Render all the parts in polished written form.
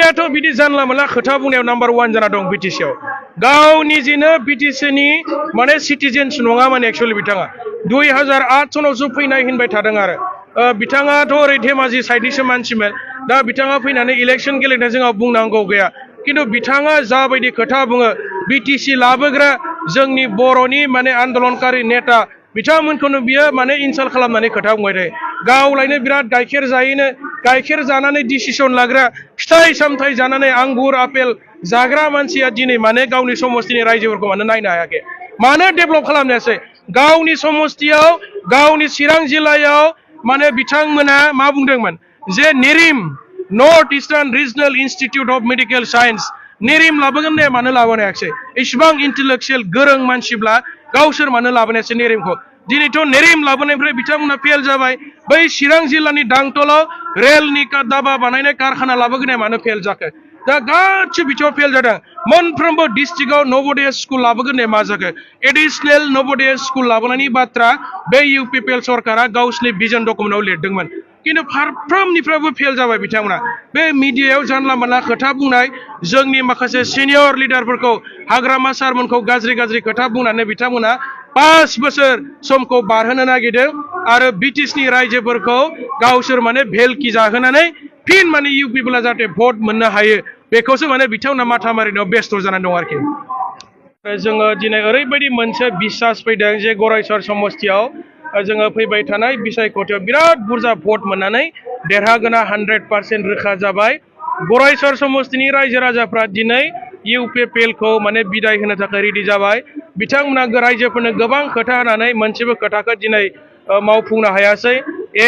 बिथाङाथ' बिदि जानला मोनला खोथा बुंनायाव नाम्बार 1 जाना दं बिटिसिआव गावनि जिनो बिटिसिनि माने सिटिजेन्स नङा माने एक्चुअलि बिथाङा 2008 सनावसो फैनाय होनबाय थादों आरो बिथाङाथ' ओरै धेमाजि साइडनिसो मानसिमोन दा बिथाङा फैनानै इलेक्सन गेलेनो जोंहा बुंनांगौ गैया किन्तु बिथाङा जाबायदि खोथा बुङो बिटिसि लाबोग्रा जोंनि बर'नि माने आन्दोलनकारि नेता बिथांमोनखौनो बियो माने इनसाल्ट खालामनानै खोथा बुंबाय थायो गावलायनो बिराद गाइखेर जायोनो गाइखेर जानानै डिसिसन लाग्रा फिथाइ सामथाइ जानानै आंगुर आपेल जाग्रा मानसिया दिनै माने गावनि समस्तिनि रायजोफोरखौ मानो नायनो हायाखै मानो डेभेलप खालामनो हायासै गावनि समस्तियाव गावनि चिरां जिल्लायाव माने बिथांमोना मा बुंदोंमोन जे नेरिम North Eastern Regional Institute of Medical Science नेरिम लाबोगोन ने मानो लाबोनो हायाखै इसिबां इन्टेलेक्चुएल गोरों मानसिब्ला गावसोर मानो लाबोनायासै नेरिमखौ दिनैथ' नेरिम लाबोनायनिफ्राय बिथांमोना फेल जाबाय बै चिरां जिल्लानि दांतलाव रेलनि दाबा बानायनाय कारखाना लाबोगोन मानो फेल जाखो दा गासिबो बिथिङाव फेल जादों मोनफ्रोमबो डिस्ट्रिक्टआव नवोदय स्कुल लाबोगोन मा जाखो एडिशनेल नवोदय स्कुल लाबोनायनि बाथ्रा बे इउपिपिएल सरकारा गावसिनि भिजन डकुमेन्टआव लिरदोंमोन किन्तु फारफ्रोमनिफ्रायबो फेल जाबाय बिथांमोना बे मिडियायाव जानला मोनला खोथा बुंनाय जोंनि माखासे सिनियर लिडारफोरखौ हाग्रामा सारमोनखौ गाज्रि खोथा बुंनानै बिथांमोना 5 बोसोर समखौ बारहोनो नागिरदों आरो ब्रिटिशनि रायजोफोरखौ गावसोर माने भेलकी जाहोनानै फिन माने इउपिपिएलआ जाहाथे भट मोननो हायो बेखौसो माने बिथांमोना माथा मारिनायाव बेस्थ' जानानै दं आरोखि जोङो दिनै ओरैबायदि मोनसे बिसास फैदों जे गरायसर समस्तियाव जोङो फैबाय थानाय बिसायख'थियाव बिराद बुरजा भट मोननानै देरहागोना 100% रोखा जाबाय गरायसर समस्तिनि रायजो राजाफ्रा दिनै इउपिपिएलखौ माने बिदाय होनो थाखाय रेडि जाबाय बिथांमोना रायजोफोरनो गोबां खोथा होनानै मोनसेबो खोथाखौ दिनै मावफुंनो हायासै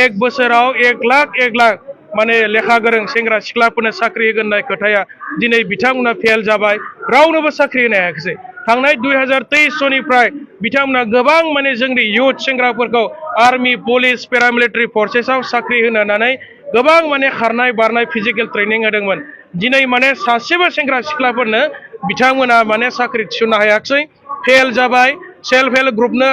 1 बोसोराव 1 लाख माने लेखा गोरों सेंग्रा सिख्लाफोरनो साख्रि होगोन होननाय खोथाया दिनै बिथांमोना फेल जाबाय रावनोबो साख्रि होनो हायाखै थांनाय 2023 सनिफ्राय बिथांमोना गोबां माने जोंनि इयुथ सेंग्राफोरखौ आर्मी पुलिस पेरामिलिटारि फर्सेसआव साख्रि होनो होनानै गोबां माने खारनाय बारनाय फिजिकेल ट्रेनिं होदोंमोन दिनै माने सासेबो सेंग्रा सिख्लाफोरनो बिथांमोना माने साख्रि थिसननो हायाखै फेल जाबाय सेल्फ हेल्प ग्रुपनो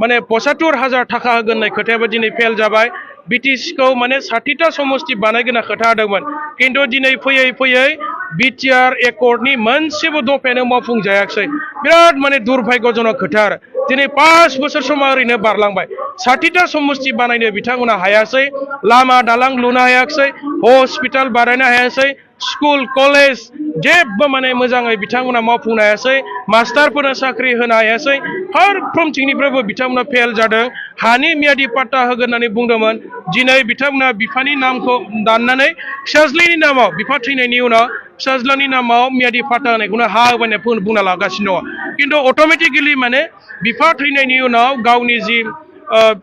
माने 75,000 थाखा होगोन होननाय खोथायाबो दिनै फेल जाबाय बिटिसिखौ माने 60टा समस्ति बानायगोन खोथा होदोंमोन किन्तु दिनै फैयै बिटिआर एकर्डनि मोनसेबो दफायानो मावफुंजायाखै बिराद माने दुर्भाग्यजनक खोथा आरो दिनै 5 बोसोर समा ओरैनो बारलांबाय 60टा समस्ति बानायनो बिथांमोना हायासै लामा दालां लुनो हायाखै हस्पिटाल बानायनो हायासै स्कुल कलेज जेबो माने मोजाङै बिथांमोना मावफुंनो हायासै मास्टारफोरनो साख्रि होनो हायासै फारफ्रोमथिंनिफ्रायबो बिथांमोना फेल जादों हानि मियादि पाट्टा होगोन होननानै बुंदोंमोन दिनै बिथांमोना बिफानि नामखौ दाननानै फिसाज्लानि नामाव बिफा थैनायनि उनाव फिसाज्लानि नामाव मियादि पाट्टा होनायखौनो हा होबाय बुंना लागासिनो दङ किन्तु अट'मेटिकेलि माने बिफा थैनायनि उनाव गावनि जि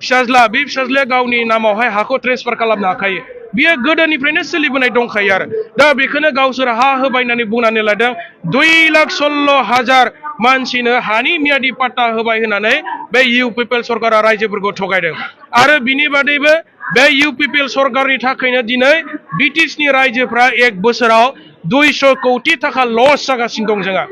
फिसाज्ला बे फिसाज्लाया गावनि नामावहाय हाखौ ट्रेन्सफार खालामनो हाखायो बियो गोदोनिफ्रायनो सोलिबोनाय दंखायो आरो दा बेखौनो गावसोर हा होबाय होननानै बुंनानै लादों 2,16,000 मानसिनो हानि मियादि पाट्टा होबाय होननानै बे इउपिपिएल सरकारा रायजोफोरखौ थगायदों आरो बिनि बादैबो बे इउपिपिएल सरकारनि थाखायनो दिनै ब्रिटिशनि रायजोफ्रा 1 बोसोराव 200 कोटी थाखा लस जागासिनो दं जोंहा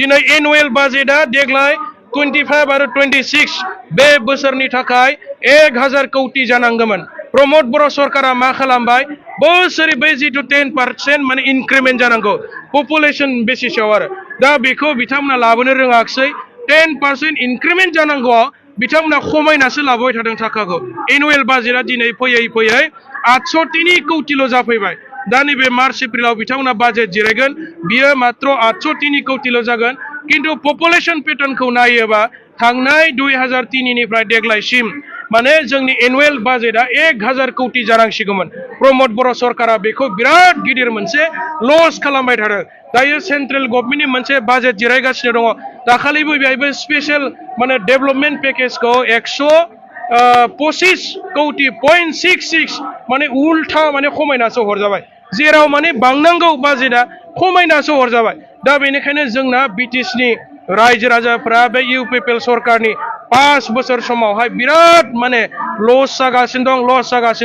दिनै एनुवेल बाजेटआ देग्लाय 25 आरो 26 बे बोसोरनि थाखाय 1,000 कोटी जानांगौमोन प्रमोद बर' सरकारा मा खालामबाय बोसोरै बै जिथु 10% माने इनक्रिमेन्ट जानांगौ पपुलेसन बेसिसाव आरो दा बेखौ बिथांमोना लाबोनो रोङाखै 10% इनक्रिमेन्ट जानांगौ बिथांमोना खमायनासो लाबोबाय थादों थाखाखौ एनुवेल बाजेटआ दिनै फैयै 803 कोटील' जाफैबाय दा नैबे मार्च एप्रिलाव बिथांमोना बाजेट जिरायगोन बियो मात्र 803 कोटील' जागोन किन्तु पपुलेसन पेटार्नखौ नायोबा थांनाय 2003 निफ्राय देग्लायसिम माने जोंनि एनुवेल बाजेटआ 1,000 कोटी जानांसिगौमोन प्रमोद बर' सरकारा बेखौ बिराद गिदिर मोनसे लस खालामबाय थादों दायो सेन्ट्रेल गभर्नमेन्टनि मोनसे बाजेट जिरायगासिनो दङ दाखालिबो बेहायबो स्पेशल माने डेभेलपमेन्ट पेकेजखौ 125 कोटी 0.66 माने उल्था माने खमायनासो हरजाबाय जेराव माने बांनांगौ बाजेटआ खमायनासो हरजाबाय दा बेनिखायनो जोंना ब्रिटिशनि रायजो राजाफ्रा बे इउपिपिएल सरकारनि 5 बोसोर समावहाय बिराद माने लस जागासिनो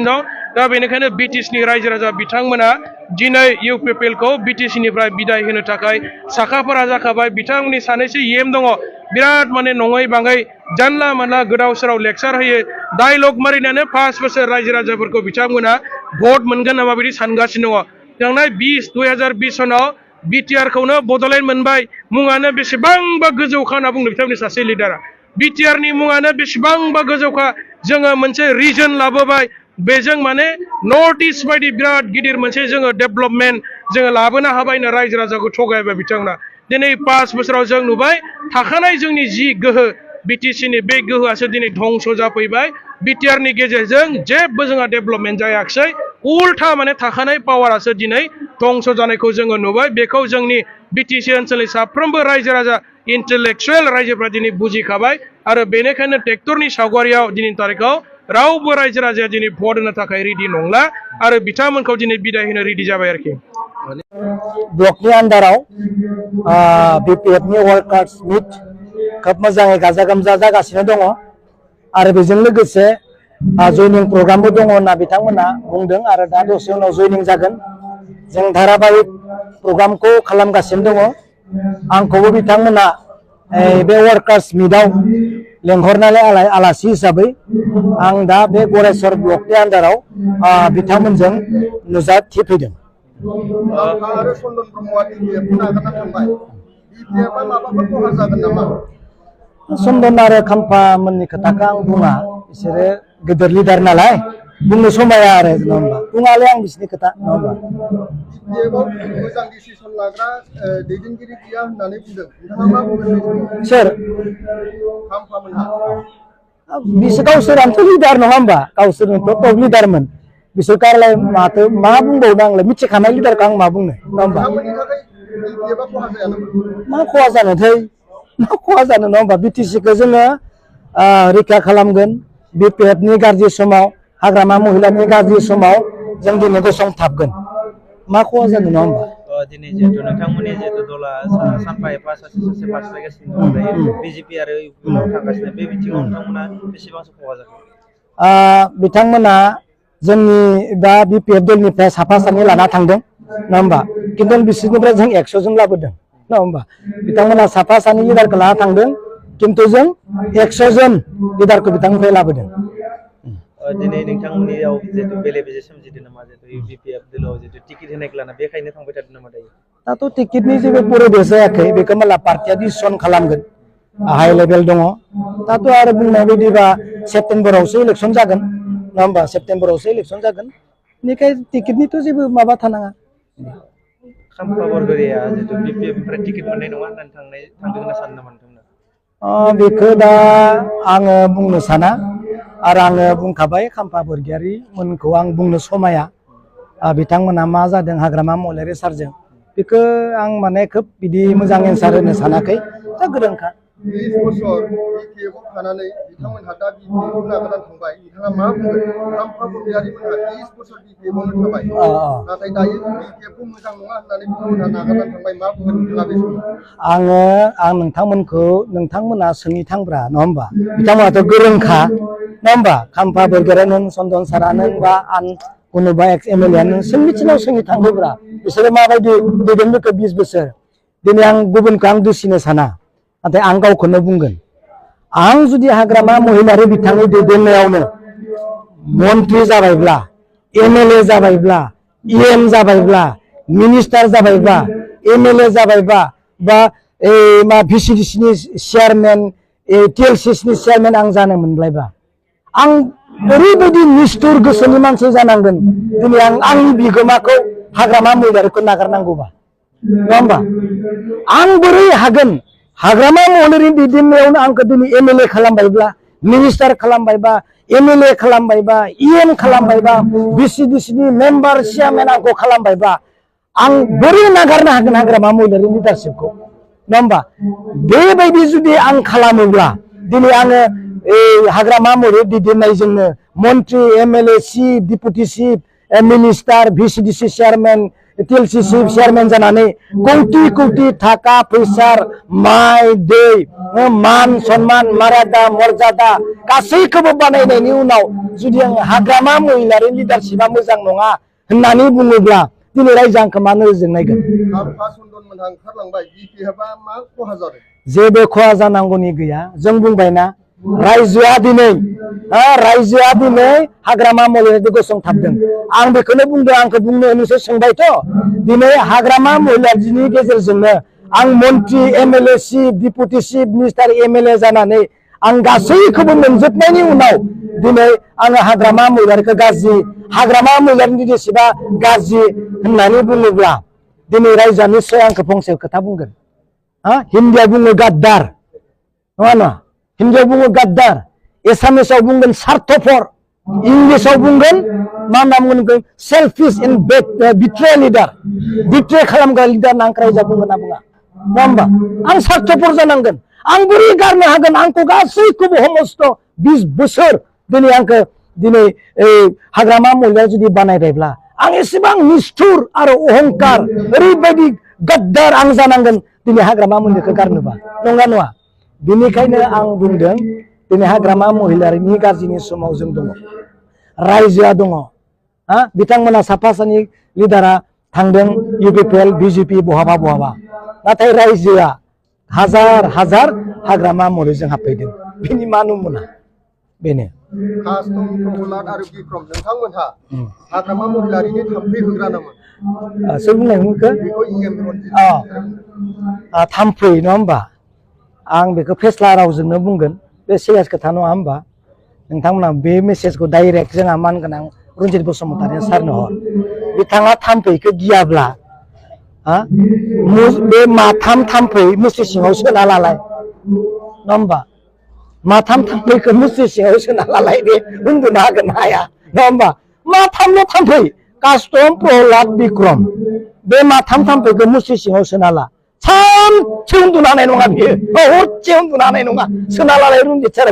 दं दा बेनिखायनो ब्रिटिशनि रायजो राजा बिथांमोना दिनै इउपिपिएलखौ बिटिसिनिफ्राय बिदाय होनो थाखाय साखाफारा जाखाबाय बिथांमोननि सानैसो एम दङ बिराद माने नङै बाङै जानला मानला गोदाव सोराव लेक्सार होयो डायलग मारिनानै 5 बोसोर रायजो राजाफोरखौ बिथांमोना भट मोनगोन नामा बिदि सानगासिनो दङ थांनाय 2020 सनाव बिटिआर खौनो बड'लेण्ड मोनबाय मुङानो बेसेबांबा गोजौखा होनना बुंदों बिथांमोननि सासे लिडारा बिटिआर नि मुङानो बेसेबांबा गोजौखा जोङो मोनसे रिजन लाबोबाय बेजों माने नर्थ इस्ट बायदि बिराद गिदिर मोनसे जोङो डेभेलपमेन्ट जोङो लाबोनो हाबायनो रायजो राजाखौ थगायबाय बिथांमोना दिनै 5 बोसोराव जों नुबाय थाखानाय जोंनि जि गोहो बिटिसि नि बे गोहोआसो दिनै धंस जाफैबाय बिटिआर नि गेजेरजों जेबो जोंहा डेभेलपमेन्ट जायाखै उल्था माने थाखानाय पावारासो दिनै धंस जानायखौ जोङो नुबाय बेखौ जोंनि बिटिसि ओनसोलनि साफ्रोमबो रायजो राजा इन्टेलेक्चुवेल रायजोफ्रा दिनै बुजिखाबाय आरो बेनिखायनो ट्रेक्टरनि सावगारियाव दिनैनि तारिखाव रावबो रायजो राजाया दिनै भट होनो थाखाय रेडि नंला आरो बिथांमोनखौ दिनै बिदाय होनो रेडि जाबाय आरोखि ब्लकनि आन्दाराव बिपिएफ नि वर्कार्स मिट खोब मोजाङै गाजा गोमजा जागासिनो दङ आरो बेजों लोगोसे जयनिं प्रग्रामबो दङ होनना बिथांमोना बुंदों आरो दा दसे उनाव जयनिं जागोन जों धाराबाहिक प्रग्रामखौ खालामगासिनो दङ आंखौबो बिथांमोना बे वर्कार्स मिटआव लेंहरनानै आलासि हिसाबै आं दा बे गरेस्वर ब्लकनि आन्दाराव बिथांमोनजों नुजाथिफैदों आरो सन्दन ब्रह्मआ बिपिएफ नागारना थांबाय बिपिएफआ माबाफोर खहा जागोन नामा सन्दन आरो खाम्फा मोननि खोथाखौ आं बुङा बिसोरो गिदिर लिडार नालाय बुंनो समाया आरो नङा होमबा बुङाले आं बिसोरनि खोथा नङा होमबा बिपिएफआव मोजां डिसिसन लाग्रा दैदेनगिरि गैया होननानै बुंदों नोंथाङा मा बुंदों सोर खाम्फा मोनहा बिसोर गावसोरानोथ' लिडार नङा होमबा गावसोरनोथ' टप लिडारमोन बिसोर कारलाय माथो मा बुंबावनो आंलाय मिथिखानाय लिडारखौ आं मा बुंनो नङा होमबा मा खहा जानोथाय मा खहा जानो नङा होमबा बिटिसिखौ जोङो रैखा खालामगोन बिपिएफ नि गाज्रि समाव हाग्रामा महिलानि गाज्रि समाव जों दिनै गसंथाबगोन मा खहा जानो नङा होमबा दिनै जिहेतु नोंथांमोननि जिहेतु दला सानफा एफा सासे बारस्लायगासिनो दं दायो बिजेपि आरो इउपिआव थांगासिनो बे बिथिङाव नोंथांमोना बेसेबांसो खहा जागोन बिथांमोना जोंनि दा बिपिएफ दलनिफ्राय साफा सानै लाना थांदों नङा होमबा खिन्थु बिसोरनिफ्राय जों 100 जन लाबोदों नङा होमबा बिथांमोना साफा सानै लिडारखौ लाना थांदों खिन्थु जों 100 जन लिडारखौ बिथांनिफ्राय लाबोदों दिनै नोंथांमोननियाव जिहेतु बेले बेजे सोमजिदों नामा जिहेतु बिपिएफ दलाव जिहेतु टिकेट होनायखौ लाना बेखायनो थांबाय थादों नामा दायो दाथ' टिकेटनि जेबो परिबेस जायाखै बेखौ माला पार्टिया डिसिसन खालामगोन हाइ लेभेल दङ दाथ' आरो बुंनाय बायदिबा सेप्तेम्बरावसो इलेक्सन जागोन नङा होमबा सेप्तेम्बरावसो इलेक्सन जागोन बेनिखायनो टिकेटनिथ' जेबो माबा थानाङा खाम्फा बरग'रिया जिहेतु बिपिएफनिफ्राय टिकेट मोननाय नङा होननानै थांदों होनना सानो नामा नोंथांमोना बेखौ दा आङो बुंनो साना आरो आङो बुंखाबाय खाम्फा बरग'यारि मोनखौ आं बुंनो समाया बिथांमोना मा जादों हाग्रामा महिलारि सारजों बेखौ आं माने खोब बिदि मोजां एन्सार होनो सानाखै दा गोरोंखा 20 बोसोर बिपिएफआव थानानै बिथांमोनहा दा बिपिएफखौ नागारनानै थांबाय नोंथाङा मा बुंगोन खाम्फा बरग'यारि मोनहा 20 बोसोर बिपिएफआवनो थाबाय नाथाय दायो बिपिएफखौ मोजां नङा होननानै बिथांमोनहा नागारनानै थांबाय मा बुंगोन नोंथाङा बे समाव आं नोंथांमोना सोंहैथांब्रा नङा होमबा बिथांमोनाथ' गोरोंखा नङा होमबा खाम्फा बरग'यारियानो चन्दन सारानो बा आन कोनोबा एक्स एमएलएआनो सोंथिनाव सोंहैथांब्रा बिसोरो माबायदि दैदेनबोखो 20 बोसोर दिनै आं गुबुनखौ आं दुसिनो साना नाथाय आं गावखौनो बुंगोन आं जुदि हाग्रामा महिलारि बिथांनि दैदेननायावनो मन्त्रि जाबायब्ला एमएलए जाबायब्ला इएम जाबायब्ला मिनिस्टार जाबायब्ला एमएलए जाबायब्ला बा मा भिसिडिसिनि चेयारमेन टिएलसिनि चेयारमेन आं जानो मोनबायबा आं ओरैबायदि निष्ठुर गोसोनि मानसि जानांगोन दिनै आं आंनि बिगोमाखौ हाग्रामा महिलारिखौ नागारनांगौबा नङा होमबा आं बोरै हागोन हाग्रामा महिलारि दैदेननायावनो आंखौ दिनै एमएलए खालामबायब्ला मिनिस्टार खालामबायबा एमएलए खालामबायबा इएम खालामबायबा भिसिडिसिनि मेम्बार चेयारमेन आंखौ खालामबायबा आं बोरै नागारनो हागोन हाग्रामा महिलारि लिडारशिपखौ नङा होमबा बेबायदि जुदि आं खालामोब्ला दिनै आङो हाग्रामा महिलारि दैदेननायजोंनो मन्त्रि MLA chief deputy chief minister VCDC chairman TLC chief chairman जानानै कौटि कौटि थाखा फैसा माइ दै मान सन्मान मर्यादा मर्यादा गासैखौबो बानायनायनि उनाव जुदि आं हाग्रामा महिलारि लिडारशिपा मोजां नङा होननानै बुङोब्ला दिनै रायजो आंखौ मानो ओजों नायगोन जेबो खहा जानांगौनि गैया जों बुंबायना रायजोआ दिनै हाग्रामा महिलारिखौ गसंथाबदों आं बेखौनो बुंदों आंखौ बुंनो होनोसो सोंबायथ' दिनै हाग्रामा महिलारिनि गेजेरजोंनो आं मन्त्रि MLA chief deputy chief minister MLA जानानै आं गासैखौबो मोनजोबनायनि उनाव दिनै आङो हाग्रामा महिलारिखौ गाज्रि हाग्रामा महिलारिनि जेसेबा गाज्रि होननानै बुङोब्ला दिनै रायजोआ निस्सय आंखौ फंसे खोथा बुंगोन हिन्दीआव बुङो गाद्दार नङा नङा हिन्दीआव बुङो गाद्दार एसामिसाव बुंगोन स्वार्थपर इंलिसाव बुंगोन मा होनना बुंगोन selfish and betray leader betray खालामग्रा लिडार आं रायजोआ बुंगोन ना बुङा नङा होमबा आं स्वार्थपर जानांगोन आं बोरै गारनो हागोन आंखौ गासैखौबो समस्त 20 बोसोर दिनै आंखौ दिनै हाग्रामा महिलाया जुदि बानायबायब्ला आं एसेबां निष्ठुर आरो अहंकार ओरैबायदि गद्दार आं जानांगोन दिनै हाग्रामा महिलाखौ गारनोबा नंगौ नङा बेनिखायनो आं बुंदों दिनै हाग्रामा महिलारिनि गाज्रिनि समाव जों दङ रायजोआ दङ बिथांमोना साफा सानै लिडारा थांदों इउपिपिएल बिजेपि बहाबा बहाबा नाथाय रायजोआ हाजार हाजार हाग्रामा महिलाजों हाबफैदों बेनि मा नमुना बेनो कास्टम प्रहलाद आरो बिक्रम नोंथांमोनहा हाग्रामा महिलारिनि थाम्फै होग्रा नामा सोर बुंनायमोनखो बेखौ इएम रनजित थाम्फै नङा होमबा आं बेखौ फेस्ला रावजोंनो बुंगोन बे सिरियास खोथा नङा होमबा नोंथांमोना बे मेसेजखौ डाइरेक्ट जोंहा मान गोनां रनजित बसुमतारी सारनो हर बिथाङा थाम्फैखौ गियाब्ला बे माथाम थाम्फै मुस्रि सिङाव सोना लालाय नङा होमबा माथाम थाम्फैखौ मुस्रि सिङाव सोना लालाय दे उन्दुनो हागोन हाया नङा होमबा माथामल' थाम्फै कास्टम प्रहलाद बिक्रम बे माथाम थाम्फैखौ मुस्रि सिङाव सोना ला सानसे उन्दुनो हानाय नङा बियो हरसे उन्दुनो हानाय नङा सोना लालाय रनजित सारा